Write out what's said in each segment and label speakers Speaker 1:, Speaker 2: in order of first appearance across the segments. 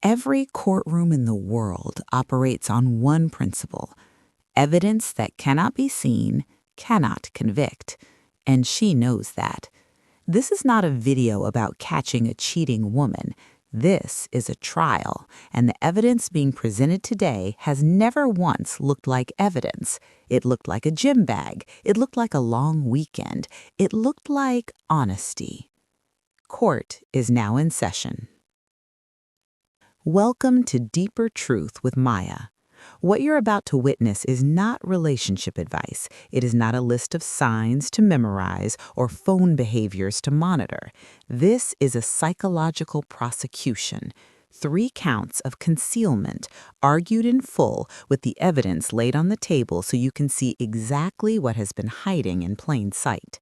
Speaker 1: Every courtroom in the world operates on one principle: evidence that cannot be seen cannot convict. And she knows that. This is not a video about catching a cheating woman. This is a trial, and the evidence being presented today has never once looked like evidence. It looked like a gym bag. It looked like a long weekend. It looked like honesty. Court is now in session. Welcome to Deeper Truth with Maya. What you're about to witness is not relationship advice. It is not a list of signs to memorize or phone behaviors to monitor. This is a psychological prosecution. 3 counts of concealment, argued in full with the evidence laid on the table so you can see exactly what has been hiding in plain sight.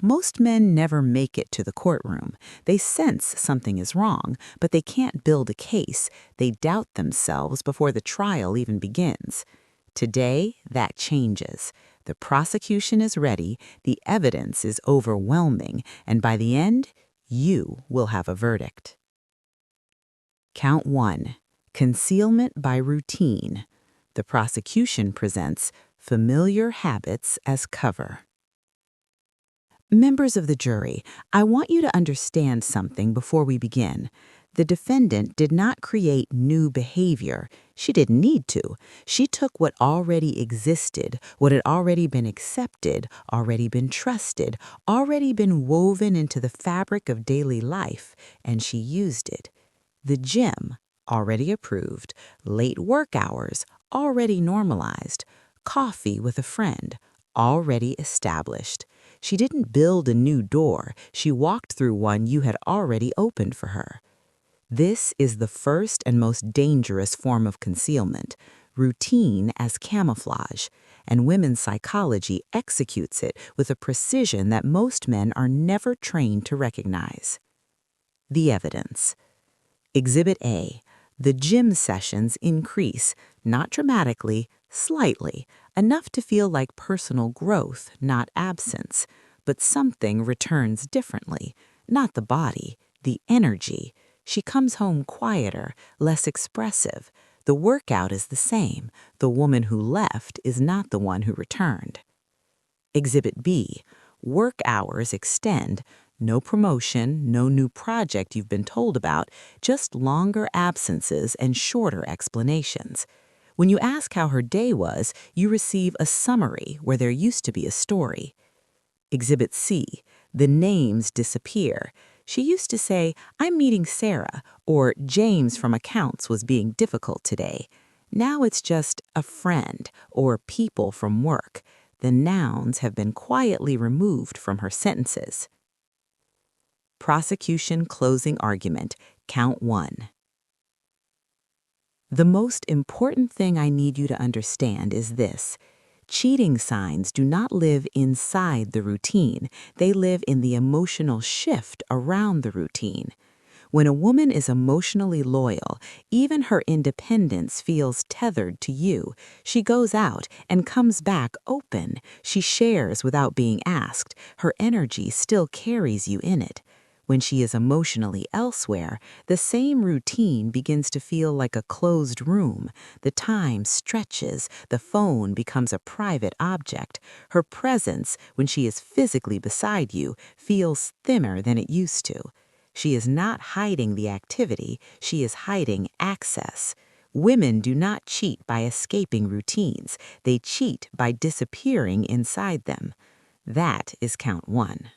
Speaker 1: Most men never make it to the courtroom. They sense something is wrong, but they can't build a case. They doubt themselves before the trial even begins. Today, that changes. The prosecution is ready, the evidence is overwhelming, and by the end, you will have a verdict. Count 1. Concealment by routine. The prosecution presents familiar habits as cover. Members of the jury, I want you to understand something before we begin. The defendant did not create new behavior. She didn't need to. She took what already existed, what had already been accepted, already been trusted, already been woven into the fabric of daily life, and she used it. The gym, already approved. Late work hours, already normalized. Coffee with a friend, already established. She didn't build a new door. She walked through one you had already opened for her. This is the first and most dangerous form of concealment, routine as camouflage, and women's psychology executes it with a precision that most men are never trained to recognize. The evidence. Exhibit A. The gym sessions increase, not dramatically, slightly, enough to feel like personal growth, not absence. But something returns differently, not the body, the energy. She comes home quieter, less expressive. The workout is the same. The woman who left is not the one who returned. Exhibit B. Work hours extend. No promotion, no new project you've been told about, just longer absences and shorter explanations. When you ask how her day was, you receive a summary where there used to be a story. Exhibit C. The names disappear. She used to say, "I'm meeting Sarah," or "James from accounts was being difficult today." Now it's just "a friend" or "people from work." The nouns have been quietly removed from her sentences. Prosecution closing argument, count 1. The most important thing I need you to understand is this. Cheating signs do not live inside the routine. They live in the emotional shift around the routine. When a woman is emotionally loyal, even her independence feels tethered to you. She goes out and comes back open. She shares without being asked. Her energy still carries you in it. When she is emotionally elsewhere, the same routine begins to feel like a closed room. The time stretches, the phone becomes a private object. Her presence, when she is physically beside you, feels thinner than it used to. She is not hiding the activity, she is hiding access. Women do not cheat by escaping routines. They cheat by disappearing inside them. That is count 1.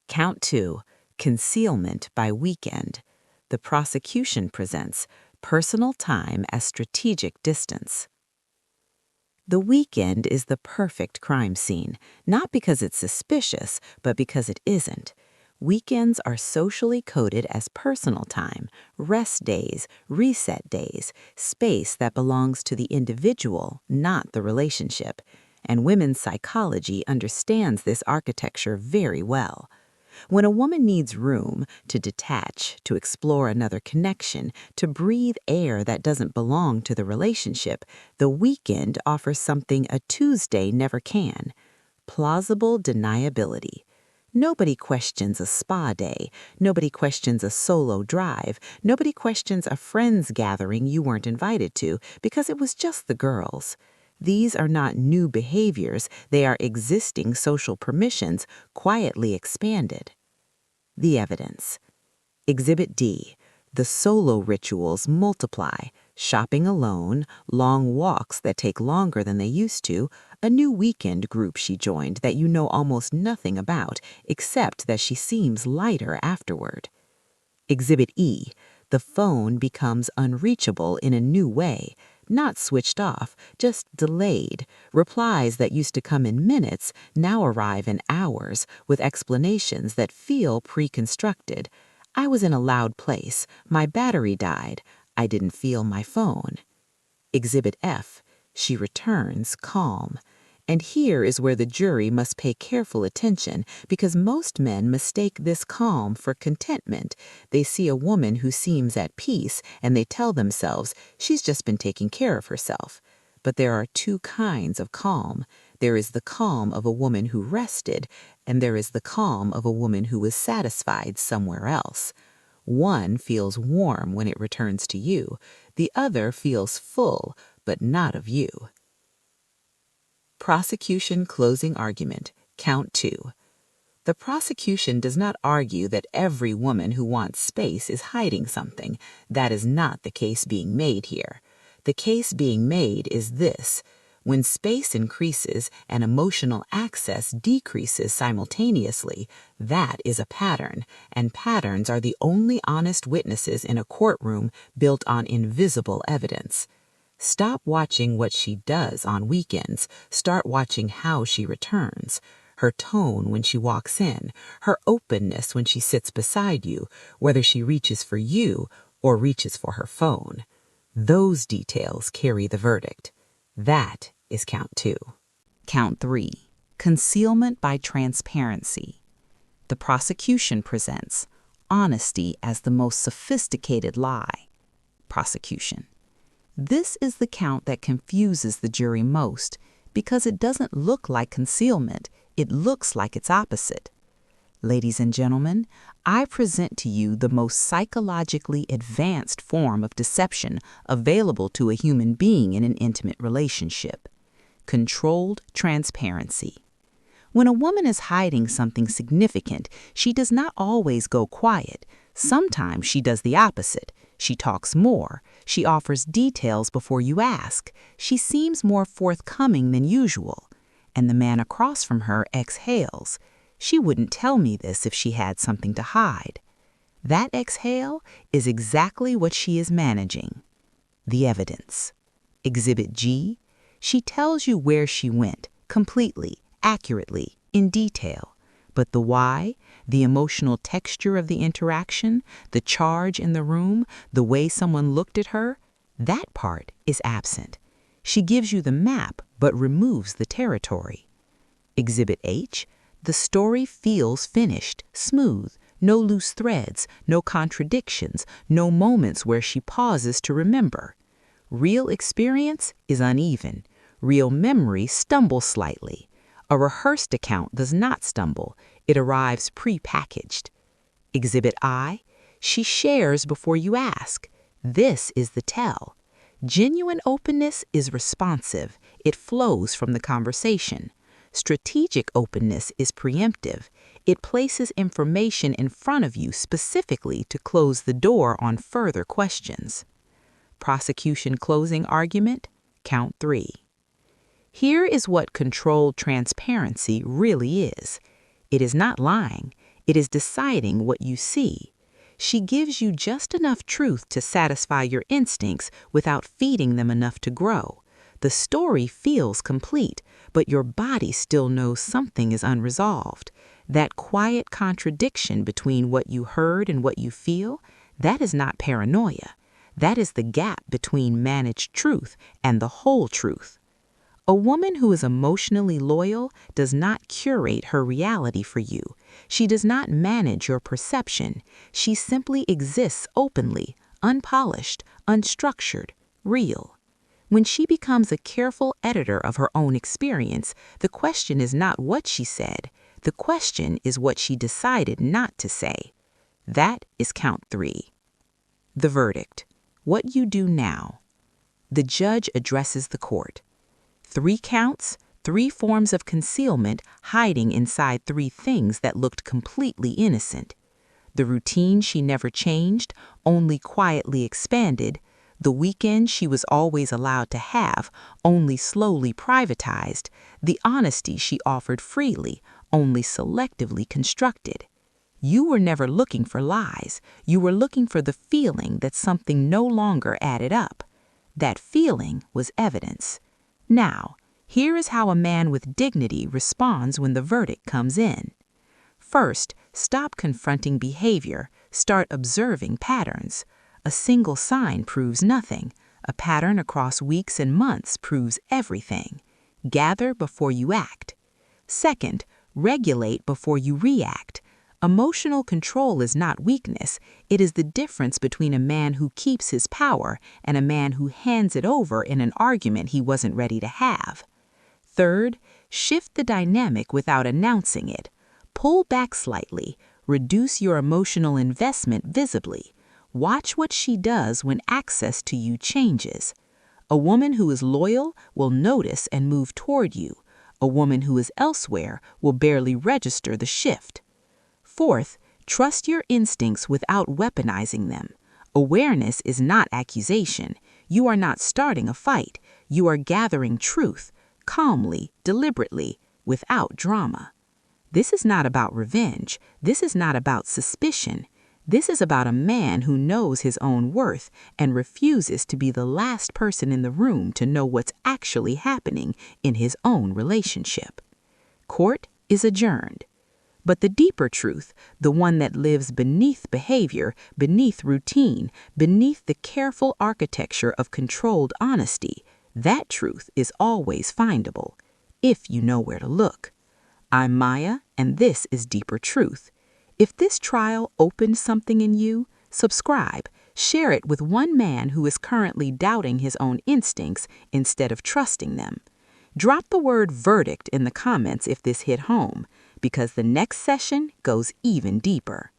Speaker 1: Count 2. Concealment by weekend. The prosecution presents personal time as strategic distance. The weekend is the perfect crime scene, not because it's suspicious, but because it isn't. Weekends are socially coded as personal time, rest days, reset days, space that belongs to the individual, not the relationship. And women's psychology understands this architecture very well. When a woman needs room to detach, to explore another connection, to breathe air that doesn't belong to the relationship, the weekend offers something a Tuesday never can: plausible deniability. Nobody questions a spa day. Nobody questions a solo drive. Nobody questions a friends gathering you weren't invited to because it was just the girls. These are not new behaviors. They are existing social permissions quietly expanded. The evidence. Exhibit D. The solo rituals multiply. Shopping alone, long walks that take longer than they used to, a new weekend group she joined that you know almost nothing about, except that she seems lighter afterward. Exhibit E. The phone becomes unreachable in a new way, not switched off, just delayed. Replies that used to come in minutes now arrive in hours with explanations that feel pre-constructed. I was in a loud place. My battery died. I didn't feel my phone. Exhibit F. She returns calm. And here is where the jury must pay careful attention because most men mistake this calm for contentment. They see a woman who seems at peace and they tell themselves she's just been taking care of herself. But there are two kinds of calm. There is the calm of a woman who rested, and there is the calm of a woman who was satisfied somewhere else. One feels warm when it returns to you. The other feels full, but not of you. Prosecution closing argument, count 2. The prosecution does not argue that every woman who wants space is hiding something. That is not the case being made here. The case being made is this. When space increases and emotional access decreases simultaneously, that is a pattern, and patterns are the only honest witnesses in a courtroom built on invisible evidence. Stop watching what she does on weekends. Start watching how she returns. Her tone when she walks in, her openness when she sits beside you, whether she reaches for you or reaches for her phone. Those details carry the verdict. That is count 2. Count 3. Concealment by transparency. The prosecution presents honesty as the most sophisticated lie. Prosecution. This is the count that confuses the jury most because it doesn't look like concealment, it looks like its opposite. Ladies and gentlemen, I present to you the most psychologically advanced form of deception available to a human being in an intimate relationship: controlled transparency. When a woman is hiding something significant, she does not always go quiet. Sometimes she does the opposite. She talks more. She offers details before you ask. She seems more forthcoming than usual. And the man across from her exhales. She wouldn't tell me this if she had something to hide. That exhale is exactly what she is managing. The evidence. Exhibit G. She tells you where she went, completely, accurately, in detail. But the why, the emotional texture of the interaction, the charge in the room, the way someone looked at her, that part is absent. She gives you the map but removes the territory. Exhibit H. The story feels finished, smooth, no loose threads, no contradictions, no moments where she pauses to remember. Real experience is uneven. Real memory stumbles slightly. A rehearsed account does not stumble. It arrives pre-packaged. Exhibit I. She shares before you ask. This is the tell. Genuine openness is responsive. It flows from the conversation. Strategic openness is preemptive. It places information in front of you specifically to close the door on further questions. Prosecution closing argument, count 3. Here is what controlled transparency really is. It is not lying. It is deciding what you see. She gives you just enough truth to satisfy your instincts without feeding them enough to grow. The story feels complete, but your body still knows something is unresolved. That quiet contradiction between what you heard and what you feel, that is not paranoia. That is the gap between managed truth and the whole truth. A woman who is emotionally loyal does not curate her reality for you. She does not manage your perception. She simply exists openly, unpolished, unstructured, real. When she becomes a careful editor of her own experience, the question is not what she said. The question is what she decided not to say. That is count 3. The verdict. What you do now. The judge addresses the court. 3 counts, 3 forms of concealment hiding inside 3 things that looked completely innocent. The routine she never changed, only quietly expanded. The weekend she was always allowed to have, only slowly privatized. The honesty she offered freely, only selectively constructed. You were never looking for lies. You were looking for the feeling that something no longer added up. That feeling was evidence. Now, here is how a man with dignity responds when the verdict comes in. First, stop confronting behavior. Start observing patterns. A single sign proves nothing. A pattern across weeks and months proves everything. Gather before you act. Second, regulate before you react. Emotional control is not weakness. It is the difference between a man who keeps his power and a man who hands it over in an argument he wasn't ready to have. Third, shift the dynamic without announcing it. Pull back slightly. Reduce your emotional investment visibly. Watch what she does when access to you changes. A woman who is loyal will notice and move toward you. A woman who is elsewhere will barely register the shift. Fourth, trust your instincts without weaponizing them. Awareness is not accusation. You are not starting a fight. You are gathering truth, calmly, deliberately, without drama. This is not about revenge. This is not about suspicion. This is about a man who knows his own worth and refuses to be the last person in the room to know what's actually happening in his own relationship. Court is adjourned. But the deeper truth, the one that lives beneath behavior, beneath routine, beneath the careful architecture of controlled honesty, that truth is always findable, if you know where to look. I'm Maya, and this is Deeper Truth. If this trial opened something in you, subscribe. Share it with one man who is currently doubting his own instincts instead of trusting them. Drop the word verdict in the comments if this hit home, because the next session goes even deeper.